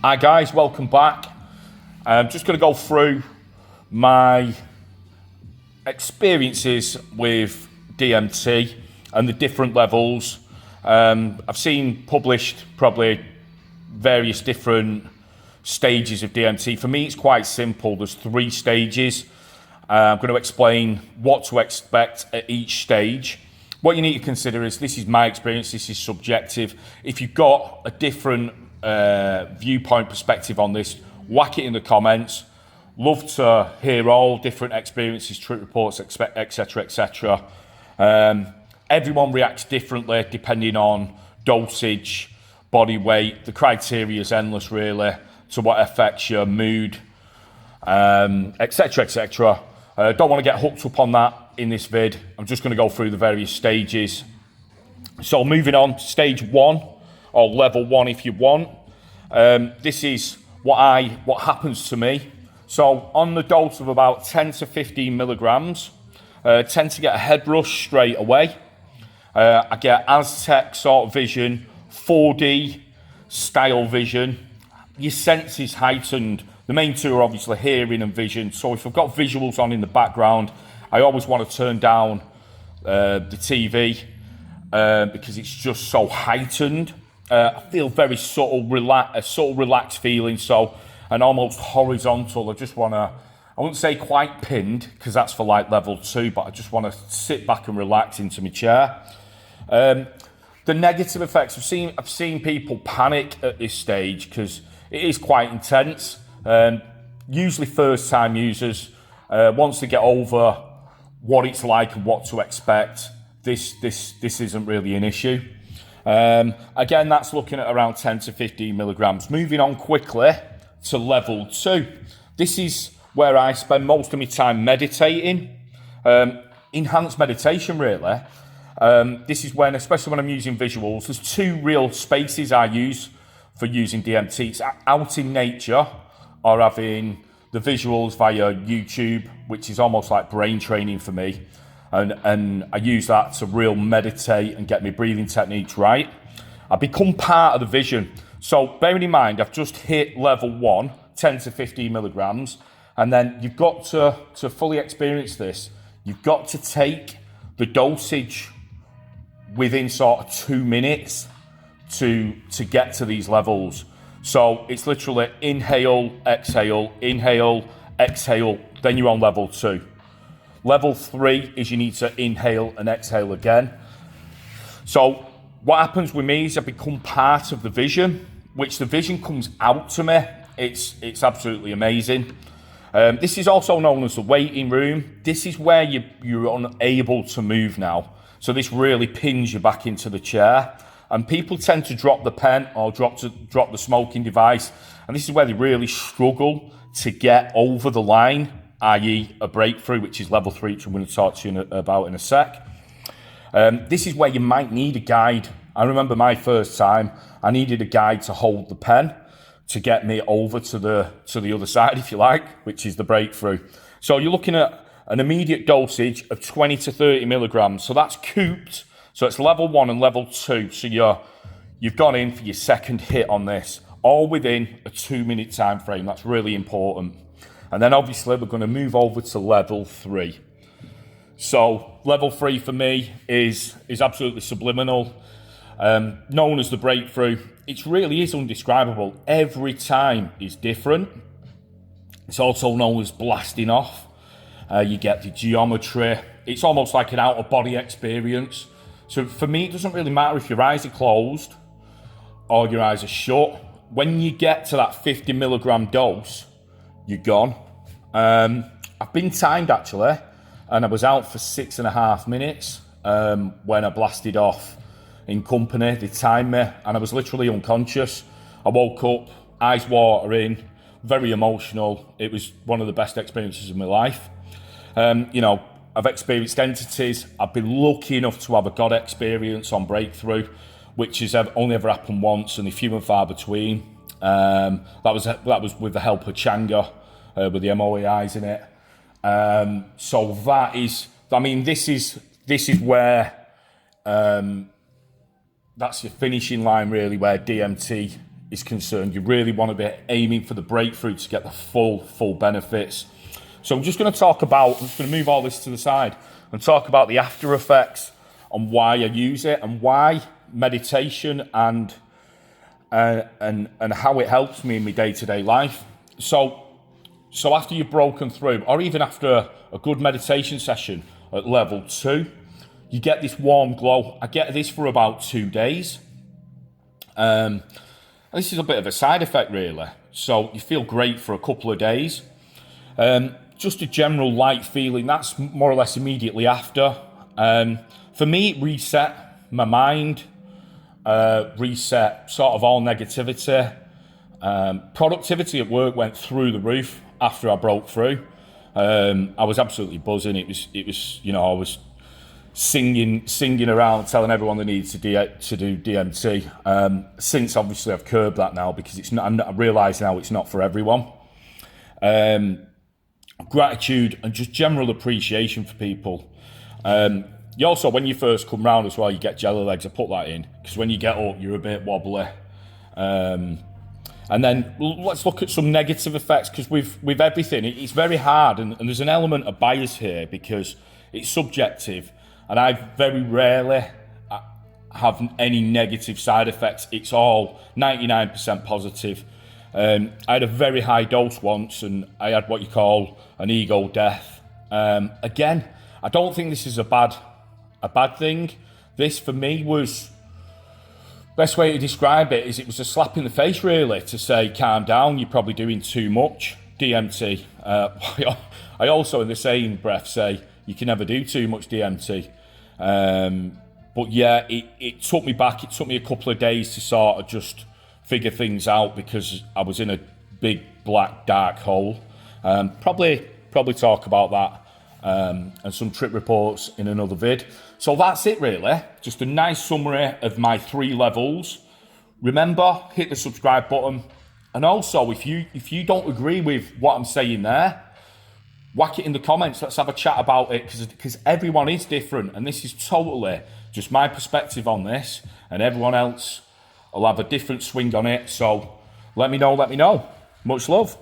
Hi guys, welcome back. I'm just going to go through my experiences with DMT and the different levels. I've seen published probably various different stages of DMT. For me, it's quite simple. There's 3 stages. I'm going to explain what to expect at each stage. What you need to consider is, this is my experience, this is subjective. If you've got a different viewpoint, perspective on this, whack it in the comments. Love to hear all different experiences, trip reports, etc, etc. Everyone reacts differently depending on dosage, body weight. The criteria is endless really, to what affects your mood, etc, etc. Don't want to get hooked up on that in this vid. I'm just going to go through the various stages. So moving on, stage 1, or level 1 if you want. This is what happens to me. So on the dose of about 10 to 15 milligrams, tend to get a head rush straight away. I get Aztec sort of vision, 4D style vision. Your senses heightened. The main 2 are obviously hearing and vision. So if I've got visuals on in the background, I always want to turn down the TV because it's just so heightened. I feel very subtle, relaxed feeling, so, and almost horizontal. I wouldn't say quite pinned, because that's for like level 2, but I just want to sit back and relax into my chair. The negative effects, I've seen people panic at this stage because it is quite intense. Usually first time users, once they get over what it's like and what to expect, this isn't really an issue. Again, that's looking at around 10 to 15 milligrams. Moving on quickly to level 2. This is where I spend most of my time meditating. Enhanced meditation, really. This is when, especially when I'm using visuals, there's 2 real spaces I use for using DMT. It's out in nature, or having the visuals via YouTube, which is almost like brain training for me. And I use that to real meditate and get my breathing techniques right. I become part of the vision. So bearing in mind, I've just hit level 1, 10 to 15 milligrams. And then you've got to fully experience this, you've got to take the dosage within sort of 2 minutes to get to these levels. So it's literally inhale, exhale, then you're on level 2. Level 3 is you need to inhale and exhale again. So what happens with me is I become part of the vision, which the vision comes out to me. It's absolutely amazing. This is also known as the waiting room. This is where you're unable to move now. So this really pins you back into the chair. And people tend to drop the pen or drop the smoking device. And this is where they really struggle to get over the line, i.e. a breakthrough, which is level 3, which I'm going to talk to you about in a sec. This is where you might need a guide. I remember my first time, I needed a guide to hold the pen to get me over to the other side, if you like, which is the breakthrough. So you're looking at an immediate dosage of 20 to 30 milligrams. So that's cooped. So it's level 1 and level 2. So you've gone in for your second hit on this, all within a 2-minute time frame. That's really important. And then obviously we're going to move over to level 3. So level 3 for me is absolutely subliminal, known as the breakthrough. It really is undescribable. Every time is different. It's also known as blasting off. You get the geometry. It's almost like an out-of-body experience. So for me, it doesn't really matter if your eyes are closed or your eyes are shut. When you get to that 50 milligram dose, you're gone. I've been timed actually, and I was out for 6.5 minutes when I blasted off in company. They timed me and I was literally unconscious. I woke up, eyes watering, very emotional. It was one of the best experiences of my life. I've experienced entities. I've been lucky enough to have a God experience on breakthrough, which has only ever happened once and they're few and far between. That was with the help of Changa, with the MOAIs in it. So that is, this is where, that's your finishing line really, where DMT is concerned. You really want to be aiming for the breakthrough to get the full benefits. So I'm just going to move all this to the side and talk about the after effects on why I use it and why meditation and how it helps me in my day-to-day life. So after you've broken through, or even after a good meditation session at level 2, you get this warm glow. I get this for about 2 days. This is a bit of a side effect, really. So you feel great for a couple of days. Just a general light feeling, that's more or less immediately after. For me, it reset my mind, reset sort of all negativity. Productivity at work went through the roof after I broke through. I was absolutely buzzing. It was, you know, I was singing around, telling everyone they needed to do DMT. Since obviously I've curbed that now because it's not. I realise now it's not for everyone. Gratitude and just general appreciation for people. You also, when you first come round as well, you get jelly legs. I put that in because when you get up, you're a bit wobbly. And then let's look at some negative effects, because with everything, it's very hard, and there's an element of bias here because it's subjective, and I very rarely have any negative side effects. It's all 99% positive. I had a very high dose once, and I had what you call an ego death. Again, I don't think this is a bad thing. This, for me, was... Best way to describe it is it was a slap in the face, really, to say, calm down, you're probably doing too much DMT. I also, in the same breath, say, you can never do too much DMT. But yeah, it took me back. It took me a couple of days to sort of just figure things out because I was in a big, black, dark hole. Probably talk about that and some trip reports in another vid. So that's it, really. Just a nice summary of my 3 levels. Remember, hit the subscribe button. And also, if you don't agree with what I'm saying there, whack it in the comments. Let's have a chat about it, because everyone is different. And this is totally just my perspective on this. And everyone else will have a different swing on it. So let me know. Much love.